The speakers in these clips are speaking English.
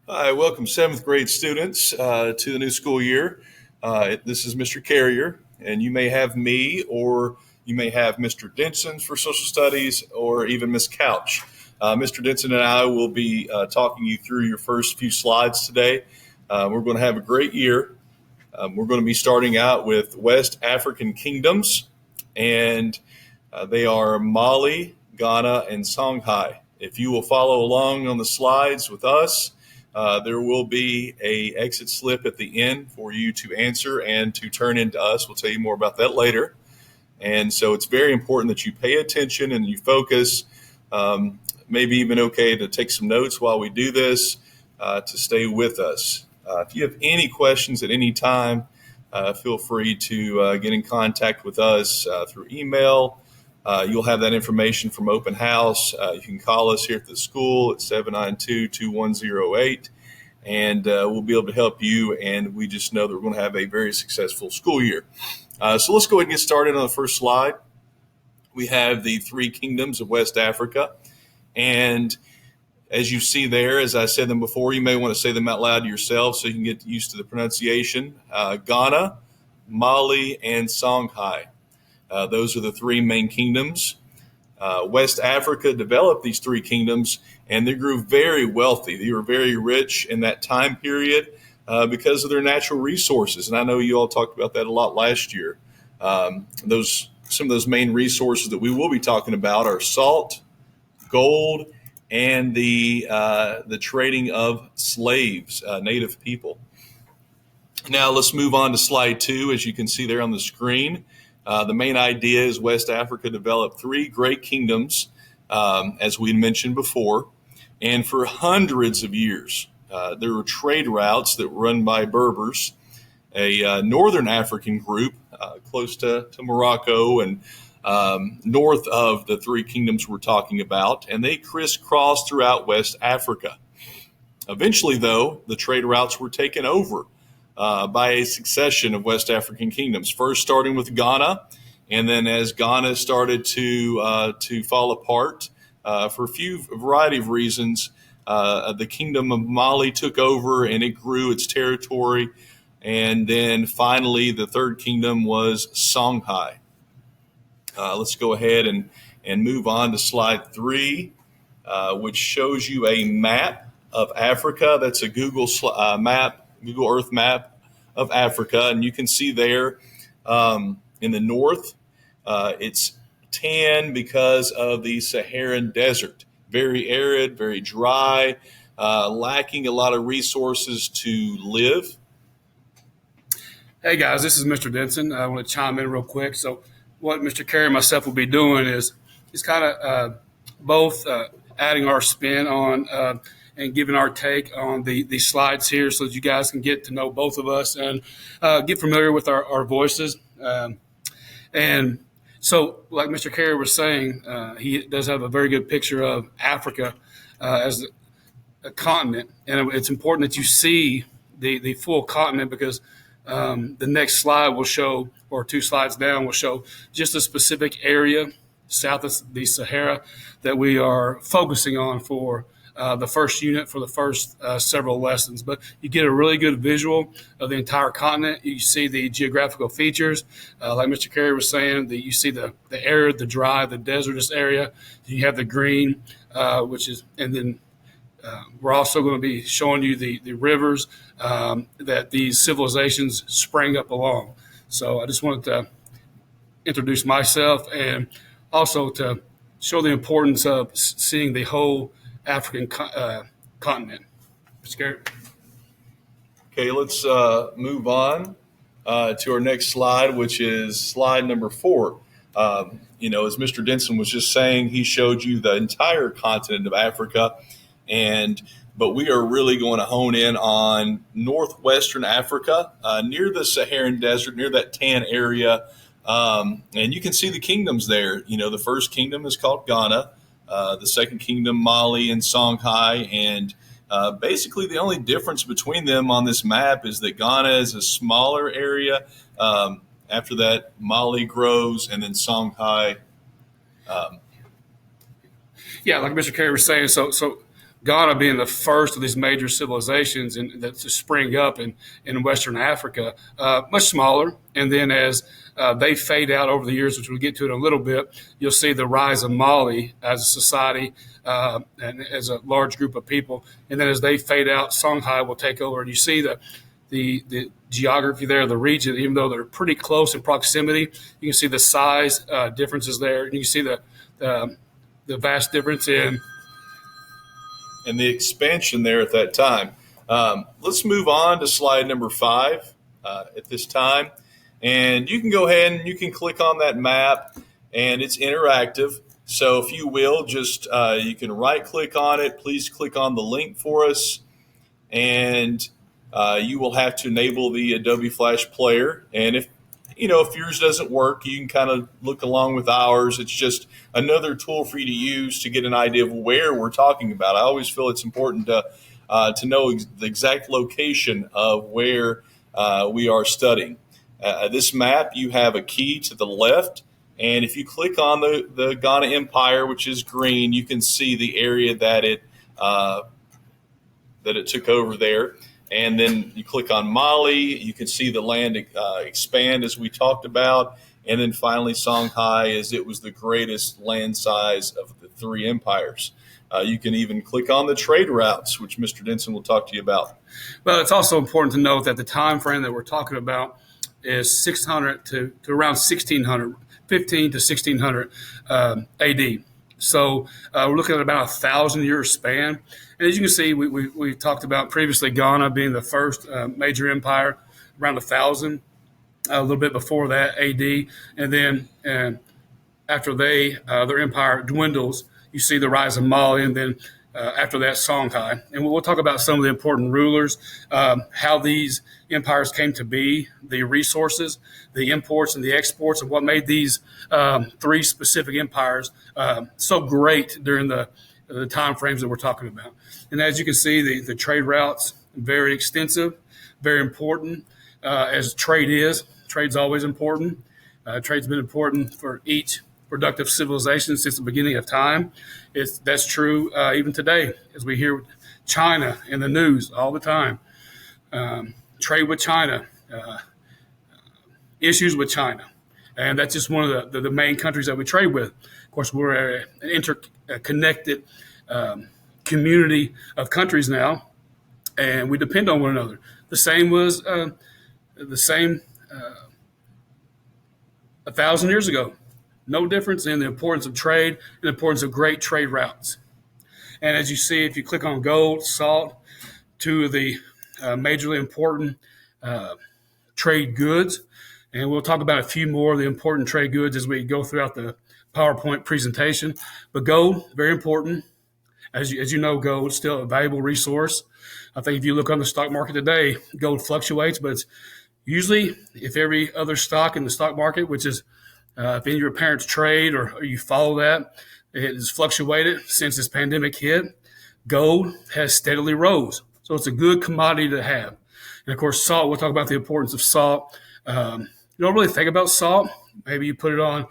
Hi, welcome seventh grade students to the new school year. This is Mr. Carrier, and you may have me, or you may have Mr. Denson for social studies, or even Miss Couch. Mr. Denson and I will be talking you through your first few slides today. We're going to have a great year. We're going to be starting out with West African kingdoms, and they are Mali, Ghana, and Songhai. If you will follow along on the slides with us, there will be a exit slip at the end for you to answer and to turn into us. We'll tell you more about that later. And so it's very important that you pay attention and you focus. Maybe even okay to take some notes while we do this to stay with us. If you have any questions at any time, feel free to get in contact with us through email. You'll have that information from Open House. You can call us here at the school at 792-2108, and we'll be able to help you. And we just know that we're going to have a very successful school year. So let's go ahead and get started on the first slide. We have the three kingdoms of West Africa. And as you see there, as I said them before, you may want to say them out loud to yourself so you can get used to the pronunciation. Ghana, Mali, and Songhai. Those are the three main kingdoms. West Africa developed these three kingdoms, and they grew very wealthy. They were very rich in that time period because of their natural resources. And I know you all talked about that a lot last year. Some of those main resources that we will be talking about are salt, gold, and the trading of slaves, native people. Now let's move on to slide 2, as you can see there on the screen. The main idea is West Africa developed three great kingdoms, as we mentioned before, and for hundreds of years, there were trade routes that were run by Berbers, a northern African group close to Morocco and north of the three kingdoms we're talking about, and they crisscrossed throughout West Africa. Eventually, though, the trade routes were taken over by a succession of West African kingdoms, first starting with Ghana, and then as Ghana started to fall apart for a variety of reasons, the kingdom of Mali took over and it grew its territory, and then finally the third kingdom was Songhai. Let's go ahead and move on to slide 3, which shows you a map of Africa. That's a Google Earth map of Africa, and you can see there in the north, it's tan because of the Saharan desert. Very arid, very dry, lacking a lot of resources to live. Hey guys, this is Mr. Denson. I want to chime in real quick. So what Mr. Carey and myself will be doing is kind of both adding our spin on and giving our take on the slides here so that you guys can get to know both of us and get familiar with our voices. And so, like Mr. Carey was saying, he does have a very good picture of Africa as a continent. And it's important that you see the full continent because the next slide will show, or two slides down will show, just a specific area south of the Sahara that we are focusing on for the first unit for the first several lessons. But you get a really good visual of the entire continent. You see the geographical features. Like Mr. Carey was saying, you see the arid, the dry, the desertous area. You have the green, and then we're also going to be showing you the rivers that these civilizations sprang up along. So I just wanted to introduce myself and also to show the importance of seeing the whole African continent. Mr. Carey? Okay, let's move on to our next slide, which is slide number 4. As Mr. Denson was just saying, he showed you the entire continent of Africa, but we are really going to hone in on northwestern Africa, near the Saharan desert, near that tan area. And you can see the kingdoms there. The first kingdom is called Ghana, the second kingdom, Mali and Songhai. And basically the only difference between them on this map is that Ghana is a smaller area. After that, Mali grows, and then Songhai. Yeah, like Mr. Carey was saying, so Ghana being the first of these major civilizations to spring up in Western Africa, much smaller. And then as they fade out over the years, which we'll get to in a little bit, you'll see the rise of Mali as a society and as a large group of people. And then as they fade out, Songhai will take over. And you see the geography there, the region, even though they're pretty close in proximity, you can see the size differences there. And you can see the vast difference in and the expansion there at that time. Let's move on to slide number 5 at this time. And you can go ahead and you can click on that map, and it's interactive. So if you will, just you can right click on it. Please click on the link for us. And you will have to enable the Adobe Flash Player. And if yours doesn't work, you can kind of look along with ours. It's just another tool for you to use to get an idea of where we're talking about. I always feel it's important to know the exact location of where we are studying. This map, you have a key to the left, and if you click on the Ghana Empire, which is green, you can see the area that it took over there. And then you click on Mali, you can see the land expand as we talked about. And then finally Songhai, as it was the greatest land size of the 3 empires. You can even click on the trade routes, which Mr. Denson will talk to you about. Well, it's also important to note that the time frame that we're talking about is 600 to around 1600, 15 to 1600 AD. So we're looking at about 1,000-year span. And as you can see, we talked about previously Ghana being the first major empire around 1,000, a little bit before that, AD. And then after their empire dwindles, you see the rise of Mali, and then after that, Songhai. And we'll talk about some of the important rulers, how these empires came to be, the resources, the imports and the exports, and what made these 3 specific empires so great during the time frames that we're talking about. And as you can see, the trade routes, very extensive, very important, as trade is. Trade's always important. Trade's been important for each productive civilization since the beginning of time. That's true even today, as we hear China in the news all the time. Trade with China, issues with China. And that's just one of the main countries that we trade with. Of course, we're an interconnected community of countries now, and we depend on one another. The same was 1,000 years ago. No difference in the importance of trade and the importance of great trade routes. And as you see, if you click on gold, salt, 2 of the majorly important trade goods, and we'll talk about a few more of the important trade goods as we go throughout the PowerPoint presentation. But gold, very important. As you know, gold is still a valuable resource. I think if you look on the stock market today, gold fluctuates, but it's usually, if every other stock in the stock market, which is if any of your parents trade or you follow that, it has fluctuated since this pandemic hit, gold has steadily rose. So it's a good commodity to have. And of course, salt, we'll talk about the importance of salt. You don't really think about salt. Maybe you put it on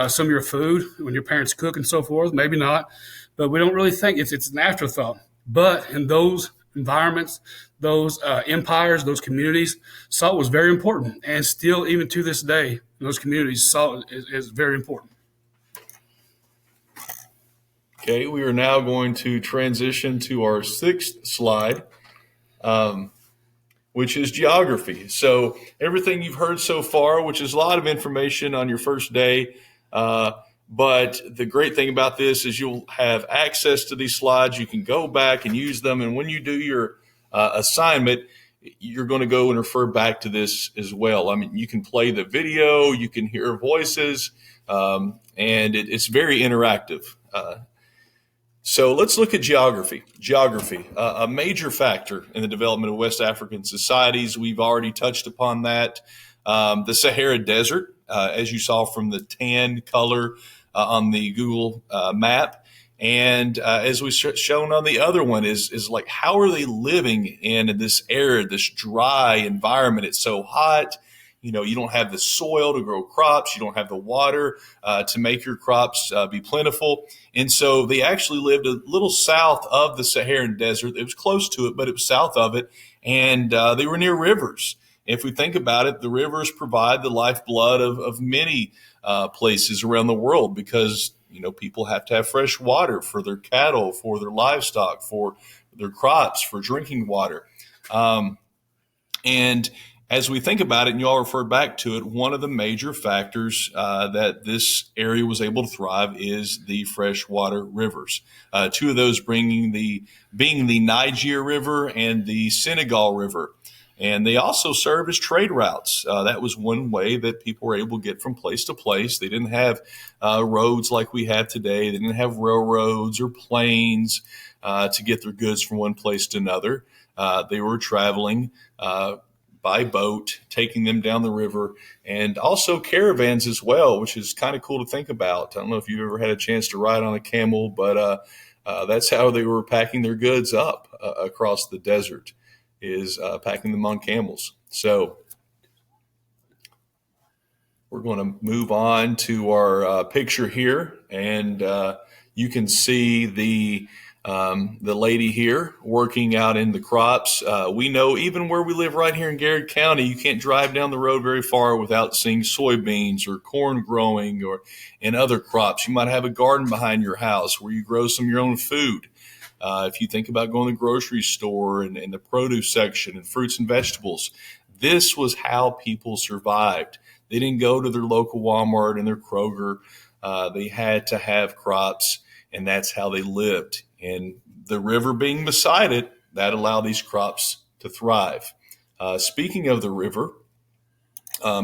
some of your food when your parents cook and so forth. Maybe not. But we don't really think it's an afterthought. But in those environments, those empires, those communities, salt was very important. And still, even to this day, in those communities, salt is very important. Okay, we are now going to transition to our 6th slide, which is geography. So everything you've heard so far, which is a lot of information on your first day, but the great thing about this is you'll have access to these slides. You can go back and use them. And when you do your assignment, you're going to go and refer back to this as well. I mean, you can play the video, you can hear voices, and it's very interactive. So let's look at geography. Geography, a major factor in the development of West African societies. We've already touched upon that. The Sahara Desert, as you saw from the tan color on the Google map. And as we shown on the other one is like, how are they living in this arid, this dry environment? It's so hot. You don't have the soil to grow crops. You don't have the water to make your crops be plentiful. And so they actually lived a little south of the Saharan desert. It was close to it, but it was south of it. And they were near rivers. If we think about it, the rivers provide the lifeblood of many places around the world because, people have to have fresh water for their cattle, for their livestock, for their crops, for drinking water. And as we think about it, and you all referred back to it, one of the major factors that this area was able to thrive is the freshwater rivers. Two of those being the Niger River and the Senegal River. And they also served as trade routes. That was one way that people were able to get from place to place. They didn't have roads like we have today. They didn't have railroads or planes to get their goods from one place to another. They were traveling by boat, taking them down the river, and also caravans as well, which is kind of cool to think about. I don't know if you've ever had a chance to ride on a camel, but that's how they were packing their goods up across the desert, is packing them on camels. So we're going to move on to our picture here, and you can see the lady here working out in the crops. We know even where we live right here in Garrett County, you can't drive down the road very far without seeing soybeans or corn growing and other crops. You might have a garden behind your house where you grow some of your own food. If you think about going to the grocery store and the produce section and fruits and vegetables, this was how people survived. They didn't go to their local Walmart and their Kroger. They had to have crops, and that's how they lived. And the river being beside it, that allowed these crops to thrive. Speaking of the river,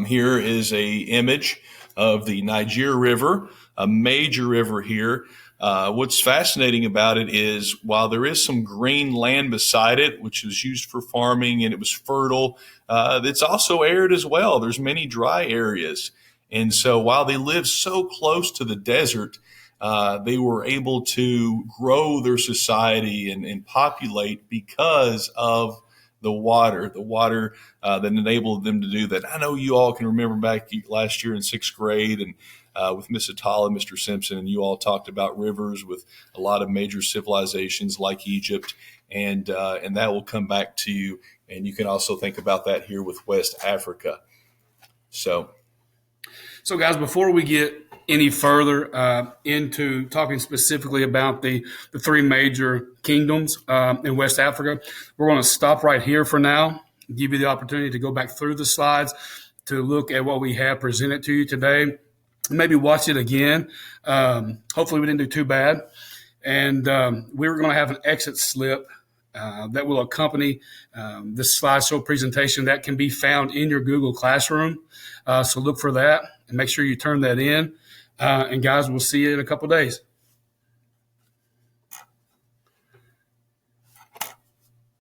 here is a image of the Niger River, a major river here. What's fascinating about it is while there is some green land beside it, which was used for farming and it was fertile, it's also arid as well. There's many dry areas. And so while they live so close to the desert, they were able to grow their society and populate because of the water that enabled them to do that. I know you all can remember back last year in sixth grade and with Miss Atala, Mr. Simpson, and you all talked about rivers with a lot of major civilizations like Egypt, and that will come back to you. And you can also think about that here with West Africa. So guys, before we get any further into talking specifically about the three major kingdoms in West Africa, we're going to stop right here for now, give you the opportunity to go back through the slides to look at what we have presented to you today. Maybe watch it again. Hopefully we didn't do too bad. And we're going to have an exit slip that will accompany this slideshow presentation that can be found in your Google Classroom. So look for that and make sure you turn that in. And guys, we'll see you in a couple of days.